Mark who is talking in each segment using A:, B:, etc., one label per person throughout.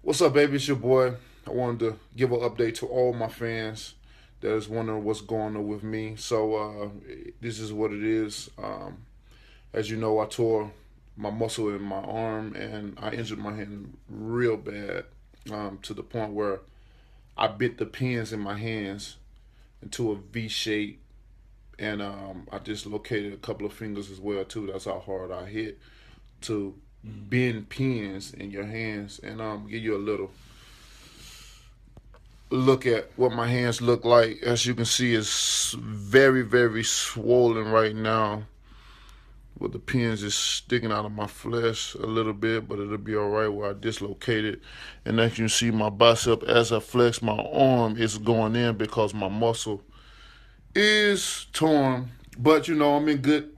A: What's up, baby? It's your boy. I wanted to give an update to all my fans that is wondering what's going on with me. So this is what it is. As you know, I tore my muscle in my arm and I injured my hand real bad, to the point where I bit the pins in my hands into a V shape, and I dislocated a couple of fingers as well too. That's how hard I hit to bend pins in your hands, and give you a little look at what my hands look like. As you can see, it's very, very swollen right now, with the pins just sticking out of my flesh a little bit, but it'll be all right where I dislocate it. And as you can see, my bicep, as I flex my arm, is going in because my muscle is torn. But you know, I'm in good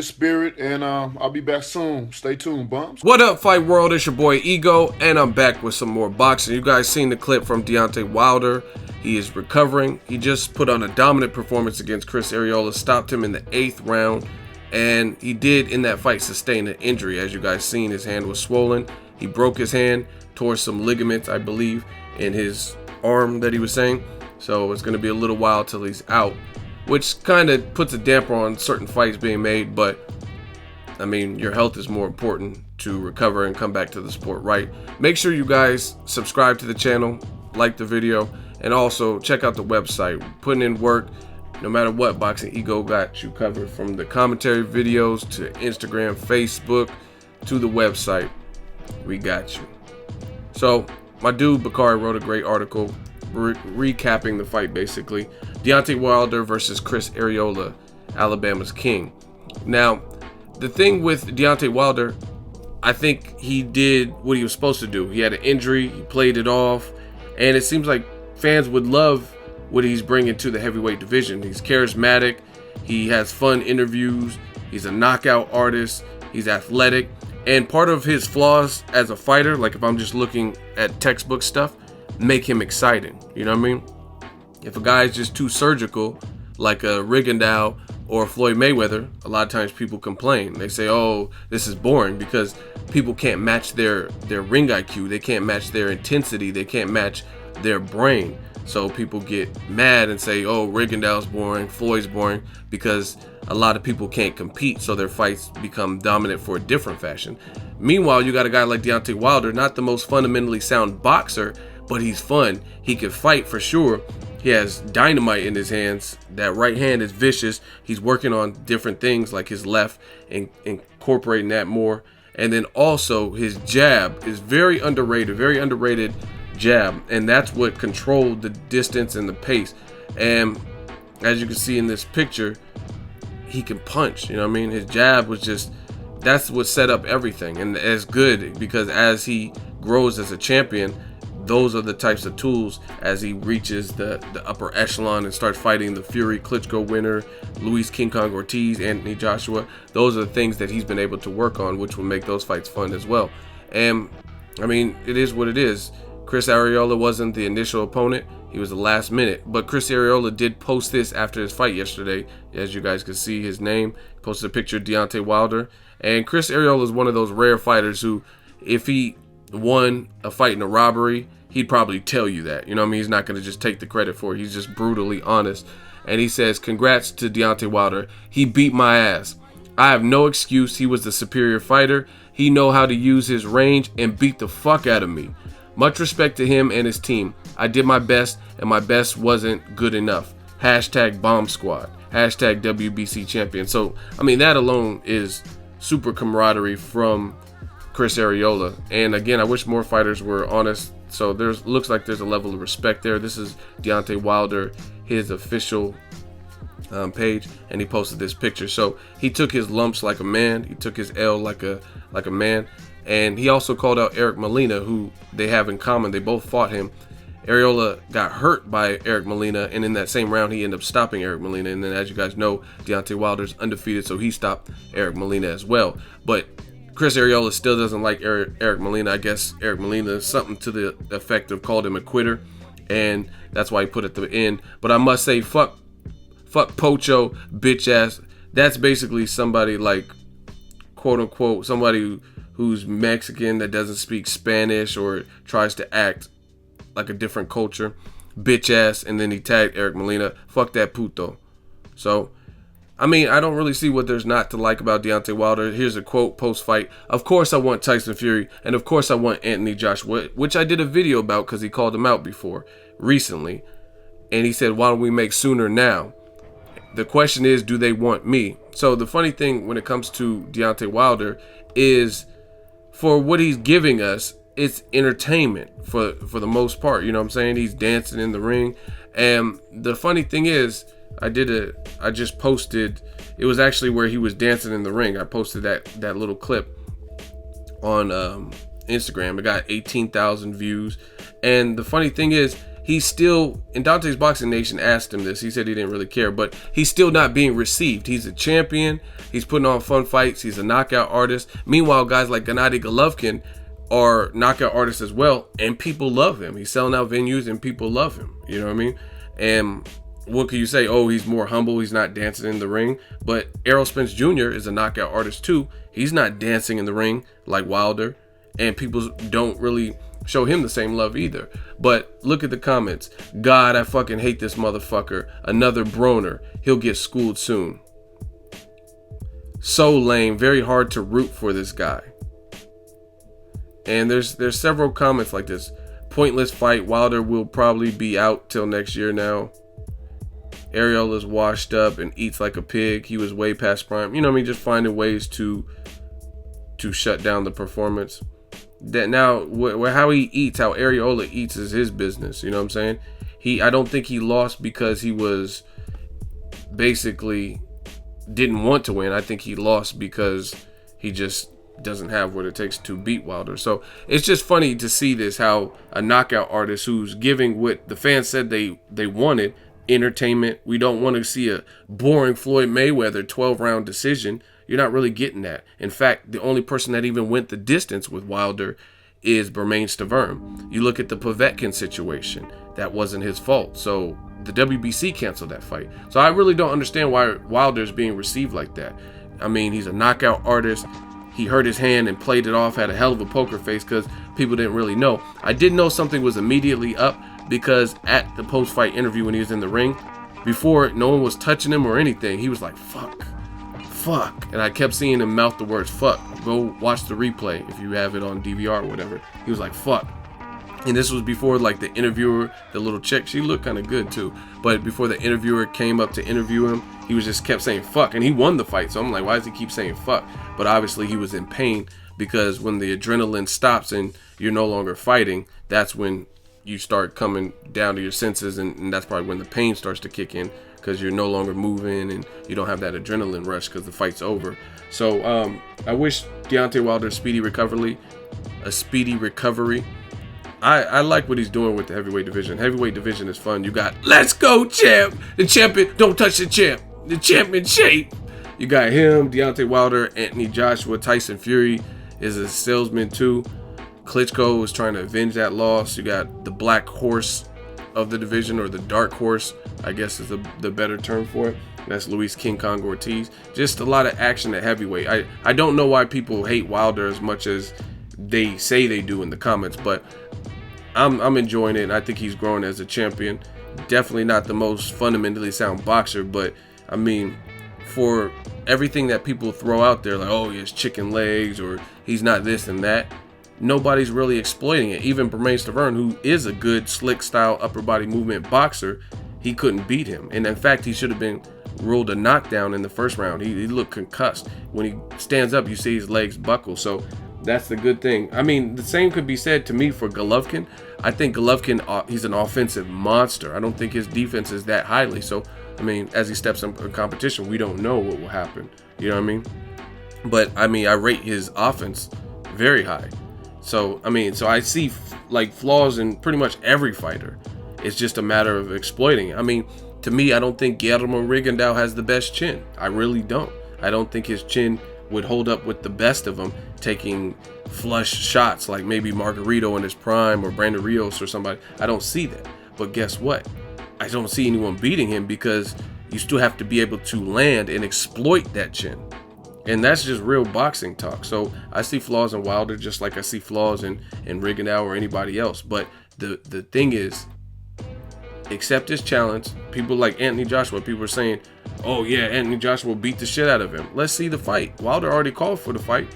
A: spirit, and I'll be back soon. Stay tuned, bumps.
B: What up, Fight World? It's your boy Ego, and I'm back with some more boxing. You guys seen the clip from Deontay Wilder. He is recovering. He just put on a dominant performance against Chris Arreola, stopped him in the 8th round, and he did in that fight sustain an injury. As you guys seen, his hand was swollen. He broke his hand, tore some ligaments, I believe, in his arm that he was saying. So it's going to be a little while till he's out, which kind of puts a damper on certain fights being made. But I mean, your health is more important to recover and come back to the sport, right? Make sure you guys subscribe to the channel, like the video, and also check out the website. Putting in work. No matter what, Boxing Ego got you covered, from the commentary videos to Instagram, Facebook, to the website. We got you. So my dude Bakari wrote a great article recapping the fight, basically. Deontay Wilder versus Chris Arreola, Alabama's king. Now, the thing with Deontay Wilder, I think he did what he was supposed to do. He had an injury, he played it off, and it seems like fans would love what he's bringing to the heavyweight division. He's charismatic, he has fun interviews, he's a knockout artist, he's athletic, and part of his flaws as a fighter, like if I'm just looking at textbook stuff, make him exciting. You know what I mean? If a guy is just too surgical, like a Rigondeaux or Floyd Mayweather, a lot of times people complain. They say, oh, this is boring, because people can't match their ring IQ. They can't match their intensity. They can't match their brain. So people get mad and say, oh, Rigondeaux's boring, Floyd's boring, because a lot of people can't compete, so their fights become dominant for a different fashion. Meanwhile, you got a guy like Deontay Wilder, not the most fundamentally sound boxer, but he's fun. He can fight for sure. He has dynamite in his hands. That right hand is vicious. He's working on different things like his left and incorporating that more. And then also his jab is very underrated jab. And that's what controlled the distance and the pace. And as you can see in this picture, he can punch. You know what I mean? His jab was just, that's what set up everything. And it's good because as he grows as a champion, those are the types of tools as he reaches the upper echelon and starts fighting the Fury Klitschko winner, Luis King Kong Ortiz, Anthony Joshua. Those are the things that he's been able to work on, which will make those fights fun as well. And I mean, it is what it is. Chris Arreola wasn't the initial opponent. He was the last minute. But Chris Arreola did post this after his fight yesterday. As you guys can see his name. He posted a picture of Deontay Wilder. And Chris Arreola is one of those rare fighters who, if he won a fight in a robbery, he'd probably tell you that. You know what I mean? He's not going to just take the credit for it. He's just brutally honest. And he says, congrats to Deontay Wilder. He beat my ass. I have no excuse. He was the superior fighter. He know how to use his range and beat the fuck out of me. Much respect to him and his team. I did my best, and my best wasn't good enough. Hashtag bomb squad. Hashtag WBC champion. So, I mean, that alone is super camaraderie from Chris Arreola. And again, I wish more fighters were honest. So looks like there's a level of respect there. This is Deontay Wilder, his official page, and he posted this picture. So he took his lumps like a man. He took his L like a man. And he also called out Eric Molina, who they have in common. They both fought him. Arreola got hurt by Eric Molina, and in that same round, he ended up stopping Eric Molina. And then, as you guys know, Deontay Wilder's undefeated, so he stopped Eric Molina as well. But Chris Arreola still doesn't like Eric Molina. I guess Eric Molina, something to the effect of, called him a quitter, and that's why he put it at the end. But I must say, fuck Pocho, bitch ass. That's basically somebody like, quote unquote, somebody who's Mexican that doesn't speak Spanish or tries to act like a different culture. Bitch ass. And then he tagged Eric Molina. Fuck that puto. So, I mean, I don't really see what there's not to like about Deontay Wilder. Here's a quote post-fight. Of course I want Tyson Fury, and of course I want Anthony Joshua, which I did a video about because he called him out before, recently. And he said, why don't we make sooner now? The question is, do they want me? So the funny thing when it comes to Deontay Wilder is, for what he's giving us, it's entertainment for the most part. You know what I'm saying? He's dancing in the ring. And the funny thing is, I just posted, it was actually where he was dancing in the ring. I posted that little clip on Instagram. It got 18,000 views. And the funny thing is, he's still, and Dante's Boxing Nation asked him this. He said he didn't really care, but he's still not being received. He's a champion. He's putting on fun fights. He's a knockout artist. Meanwhile, guys like Gennady Golovkin are knockout artists as well, and people love him. He's selling out venues, and people love him. You know what I mean? And what can you say? Oh, he's more humble. He's not dancing in the ring. But Errol Spence Jr. is a knockout artist too. He's not dancing in the ring like Wilder, and people don't really show him the same love either. But look at the comments. God, I fucking hate this motherfucker. Another Broner. He'll get schooled soon. So lame. Very hard to root for this guy. And there's several comments like this. Pointless fight. Wilder will probably be out till next year now. Arreola's washed up and eats like a pig. He was way past prime. You know what I mean? Just finding ways to shut down the performance. That now, how he eats, how Arreola eats is his business. You know what I'm saying? I don't think he lost because he was basically didn't want to win. I think he lost because he just doesn't have what it takes to beat Wilder. So it's just funny to see this, how a knockout artist who's giving what the fans said they wanted, entertainment. We don't want to see a boring Floyd Mayweather 12-round decision. You're not really getting that. In fact, the only person that even went the distance with Wilder is Bermane Stiverne. You look at the Povetkin situation. That wasn't his fault. So the WBC canceled that fight. So I really don't understand why Wilder's being received like that. I mean, he's a knockout artist. He hurt his hand and played it off, had a hell of a poker face because people didn't really know. I did know something was immediately up because at the post-fight interview when he was in the ring, before no one was touching him or anything, he was like, fuck. And I kept seeing him mouth the words, fuck. Go watch the replay if you have it on DVR or whatever. He was like, fuck. And this was before, like, the interviewer, the little chick, she looked kind of good too. But before the interviewer came up to interview him, he was just kept saying fuck. And he won the fight. So I'm like, why does he keep saying fuck? But obviously he was in pain because when the adrenaline stops and you're no longer fighting, that's when you start coming down to your senses. And that's probably when the pain starts to kick in because you're no longer moving and you don't have that adrenaline rush because the fight's over. So I wish Deontay Wilder a speedy recovery. I like what he's doing with the heavyweight division. Heavyweight division is fun. You got, let's go, champ. The champion, don't touch the champ. The champ in shape. You got him, Deontay Wilder, Anthony Joshua, Tyson Fury is a salesman too. Klitschko is trying to avenge that loss. You got the black horse of the division, or the dark horse, I guess is the better term for it. That's Luis King Kong Ortiz. Just a lot of action at heavyweight. I don't know why people hate Wilder as much as they say they do in the comments, but I'm enjoying it, and I think he's growing as a champion. Definitely not the most fundamentally sound boxer, but I mean, for everything that people throw out there, like, oh, he has chicken legs, or he's not this and that, nobody's really exploiting it. Even Bermane Stiverne, who is a good slick style upper body movement boxer, he couldn't beat him. And in fact, he should have been ruled a knockdown in the first round. He looked concussed. When he stands up, you see his legs buckle. So that's the good thing. I mean, the same could be said to me for Golovkin. I think Golovkin, he's an offensive monster. I don't think his defense is that highly. So, I mean, as he steps in competition, we don't know what will happen. You know what I mean? But, I mean, I rate his offense very high. So, I mean, so I see, like, flaws in pretty much every fighter. It's just a matter of exploiting it. I mean, to me, I don't think Guillermo Rigondeaux has the best chin. I really don't. I don't think his chin would hold up with the best of them taking flush shots like maybe Margarito in his prime or Brandon Rios or somebody. I don't see that. But guess what? I don't see anyone beating him because you still have to be able to land and exploit that chin. And that's just real boxing talk. So I see flaws in Wilder just like I see flaws in Rigondeaux or anybody else. But the thing is, accept this challenge. People like Anthony Joshua, people are saying, oh yeah, Anthony Joshua will beat the shit out of him. Let's see the fight. Wilder already called for the fight.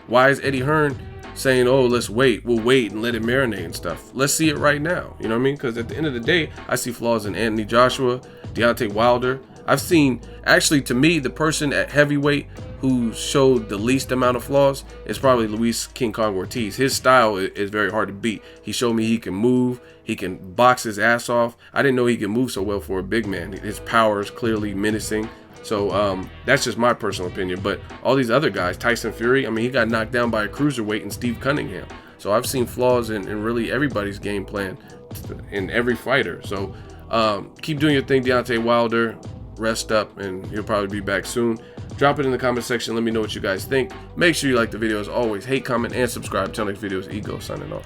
B: Why is Eddie Hearn saying, oh, let's wait, we'll wait and let it marinate and stuff? Let's see it right now. You know what I mean? Because at the end of the day, I see flaws in Anthony Joshua, Deontay Wilder. I've seen, actually, to me, the person at heavyweight who showed the least amount of flaws is probably Luis King Kong Ortiz. His style is very hard to beat. He showed me he can move, he can box his ass off. I didn't know he could move so well for a big man. His power is clearly menacing. So that's just my personal opinion. But all these other guys, Tyson Fury, I mean, he got knocked down by a cruiserweight and Steve Cunningham. So I've seen flaws in really everybody's game plan in every fighter. So keep doing your thing, Deontay Wilder. Rest up, and you'll probably be back soon. Drop it in the comment section. Let me know what you guys think. Make sure you like the video as always. Hate, comment, and subscribe. Till next video is Ego signing off.